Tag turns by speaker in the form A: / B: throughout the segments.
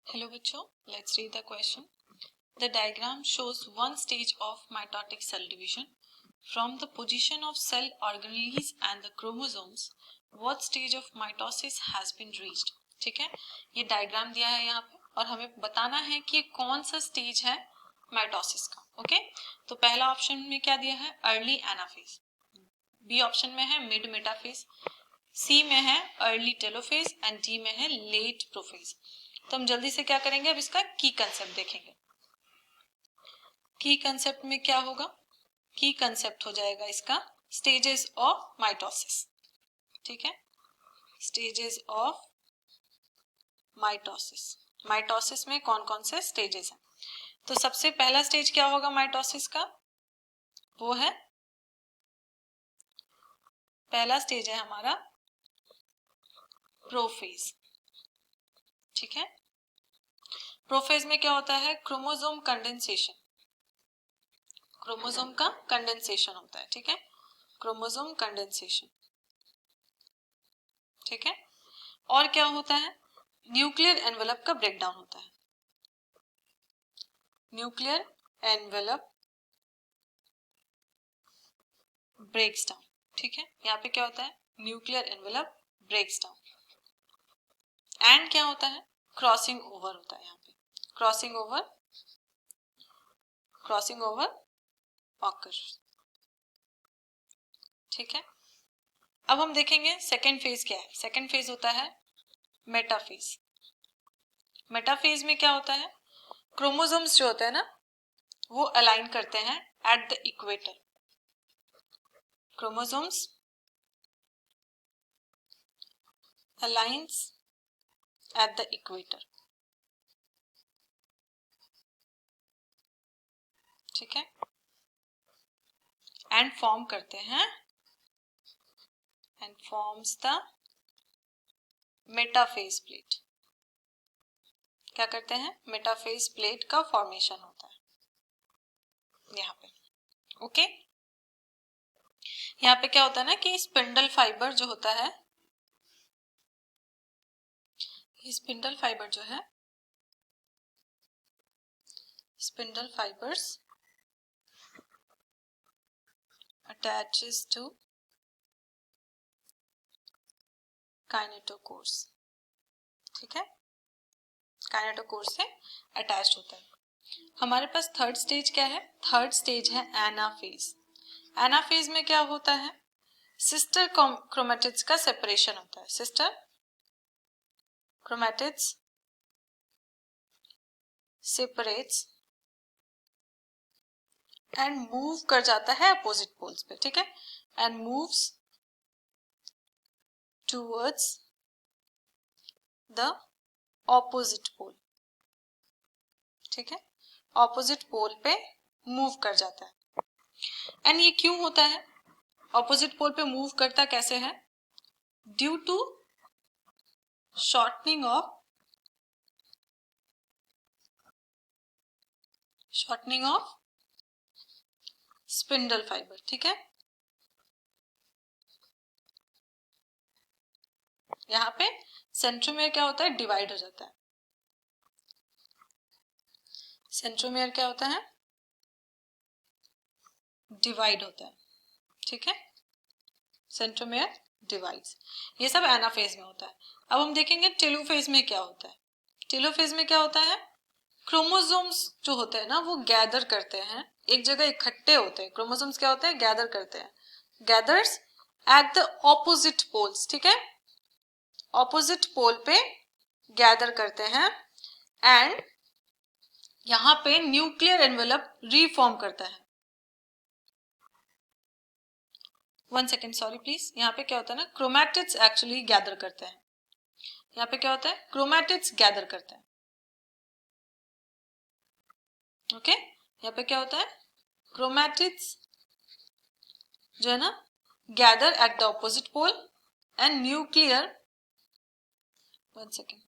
A: Hello बच्चों, let's read the question. The diagram shows one stage of mitotic cell division. From the position of cell organelles and the chromosomes, what stage of mitosis has been reached? ठीक है, ये diagram दिया है यहाँ पे और हमें बताना है कि कौन सा स्टेज है माइटोसिस का. ओके, तो पहला ऑप्शन में क्या दिया है? Early anaphase. बी ऑप्शन में है मिड मेटाफेज. सी में है अर्ली टेलोफेज एंड डी में है लेट प्रोफेज. तो हम जल्दी से क्या करेंगे, अब इसका की कंसेप्ट देखेंगे. की कंसेप्ट में क्या होगा? की कंसेप्ट हो जाएगा इसका स्टेजेस ऑफ माइटोसिस. ठीक है, स्टेजेस ऑफ माइटोसिस. माइटोसिस में कौन कौन से स्टेजेस हैं? तो सबसे पहला स्टेज क्या होगा माइटोसिस का? वो है, पहला स्टेज है हमारा प्रोफेज. ठीक है, प्रोफेज में क्या होता है? Chromosome condensation. क्रोमोसोम का कंडेंसेशन होता है. ठीक है, क्रोमोसोम कंडेंसेशन. ठीक है, और क्या होता है? न्यूक्लियर एनवेलप का ब्रेकडाउन होता है. Nuclear envelope breaks down. ठीक है, यहाँ पे क्या होता है? Nuclear envelope breaks down. And क्या होता है? क्रॉसिंग ओवर होता है. यहाँ पे क्रॉसिंग ओवर ऑकर. ठीक है, अब हम देखेंगे सेकेंड फेज क्या है. सेकेंड फेज होता है मेटाफेज. मेटाफेज में क्या होता है? क्रोमोसोम्स जो होते हैं ना, वो अलाइन करते हैं at the equator. Chromosomes aligns at the equator. ठीक है, एंड फॉर्म करते हैं and forms the metaphase plate. क्या करते हैं? मेटाफेज प्लेट का फॉर्मेशन होता है यहाँ पे. ओके, यहाँ पे क्या होता है ना कि स्पिंडल फाइबर जो होता है, स्पिंडल फाइबर जो है, spindle fibres attaches to kinetochores. ठीक है, काइनेटोकोर से अटैच्ड होता है. हमारे पास थर्ड स्टेज क्या है? थर्ड स्टेज है एनाफेज. एनाफेज में क्या होता है? सिस्टर क्रोमैटिड्स का सेपरेशन होता है. Sister chromatids separates and move कर जाता है अपोजिट पोल्स पे. ठीक है, and moves towards the opposite pole. ठीक है, ऑपोजिट पोल पे मूव कर जाता है. एंड ये क्यों होता है? ऑपोजिट पोल पे मूव करता कैसे है? Due to shortening of spindle fibre. ठीक है, यहाँ पे सेंट्रोमियर क्या होता है? डिवाइड हो जाता है. सेंट्रोमियर क्या होता है? डिवाइड होता है. ठीक है, सेंट्रोमियर डिवाइड्स. ये सब एनाफेज में होता है. अब हम देखेंगे टेलोफेज में क्या होता है. टेलोफेज में क्या होता है? क्रोमोसोम्स जो होते हैं ना, वो गैदर करते हैं, एक जगह इकट्ठे होते हैं. क्रोमोसोम्स क्या होते हैं? गैदर करते हैं. Gathers at the opposite poles. ठीक है, ऑपोजिट पोल पे गैदर करते हैं एंड यहां पे न्यूक्लियर एनवेलप रीफॉर्म करता है. 1 सेकेंड, सॉरी प्लीज. यहाँ पे क्या होता है ना, क्रोमैटिड्स एक्चुअली गैदर करते हैं. यहाँ पे क्या होता है? क्रोमैटिड्स गैदर करते हैं. ओके, यहाँ पे क्या होता है? क्रोमैटिड्स जो है ना, gather at the opposite pole and nuclear, 1 second,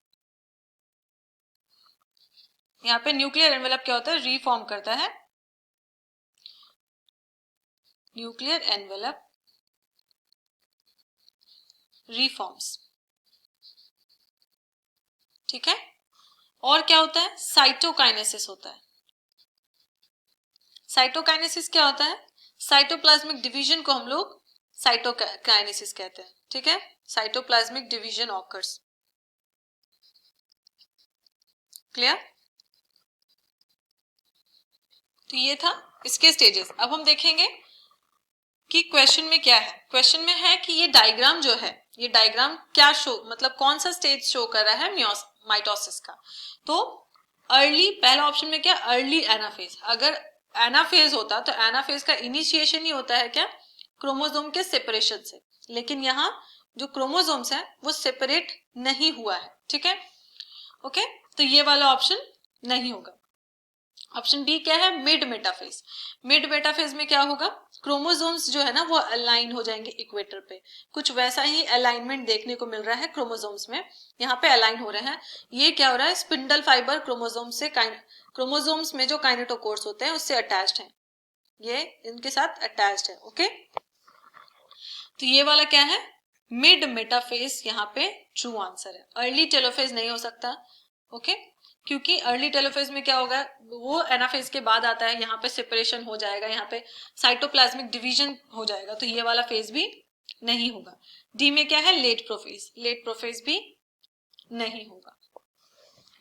A: यहाँ पे न्यूक्लियर एनवेलप क्या होता है? रीफॉर्म करता है. Nuclear envelope reforms. ठीक है, और क्या होता है, साइटोकाइनेसिस होता है। साइटोकाइनेसिस क्या होता है, साइटोप्लाज्मिक डिवीजन को हम लोग साइटोकाइनेसिस कहते हैं, ठीक है, साइटोप्लाज्मिक डिवीजन ऑकर्स। क्लियर? तो ये था इसके स्टेजेस। अब हम देखेंगे कि क्वेश्चन में क्या है। क्वेश्चन में है कि ये डायग्राम जो है, ये डायग्राम क्या शो, मतलब कौन सा स्टेज शो कर रहा है माइटोसिस का। तो अर्ली, पहला ऑप्शन में क्या, अर्ली एनाफेज। अगर एनाफेज होता तो एनाफेज का इनिशिएशन ही होता है क्या, क्रोमोसोम के सेपरेशन से, लेकिन यहाँ जो क्रोमोसोम्स है वो सेपरेट नहीं हुआ है, ठीक है, ओके। तो ये वाला ऑप्शन नहीं होगा। ऑप्शन बी क्या है, मिड मेटाफेज। मिड मेटाफेज में क्या होगा, क्रोमोसोम्स जो है ना वो अलाइन हो जाएंगे इक्वेटर पे। कुछ वैसा ही अलाइनमेंट देखने को मिल रहा है क्रोमोसोम्स में, यहाँ पे अलाइन हो रहे हैं। ये क्या हो रहा है, स्पिंडल फाइबर क्रोमोसोम से, क्रोमोसोम्स में जो काइनेटोकोर्स होते हैं उससे अटैच्ड है, ये इनके साथ अटैच्ड है, ओके। तो ये वाला क्या है, मिड मेटाफेज, यहाँ पे ट्रू आंसर है। अर्ली टेलोफेज नहीं हो सकता, ओके, क्योंकि अर्ली टेलोफेज में क्या होगा, वो एनाफेज के बाद आता है, यहाँ पे सेपरेशन हो जाएगा, यहाँ पे साइटोप्लाज्मिक डिवीजन हो जाएगा, तो ये वाला फेज भी नहीं होगा। डी में क्या है, लेट प्रोफेज, लेट प्रोफेज भी नहीं होगा,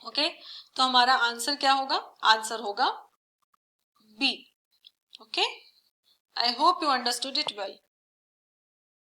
A: ओके। तो हमारा आंसर क्या होगा, आंसर होगा B, okay. I hope you understood it well.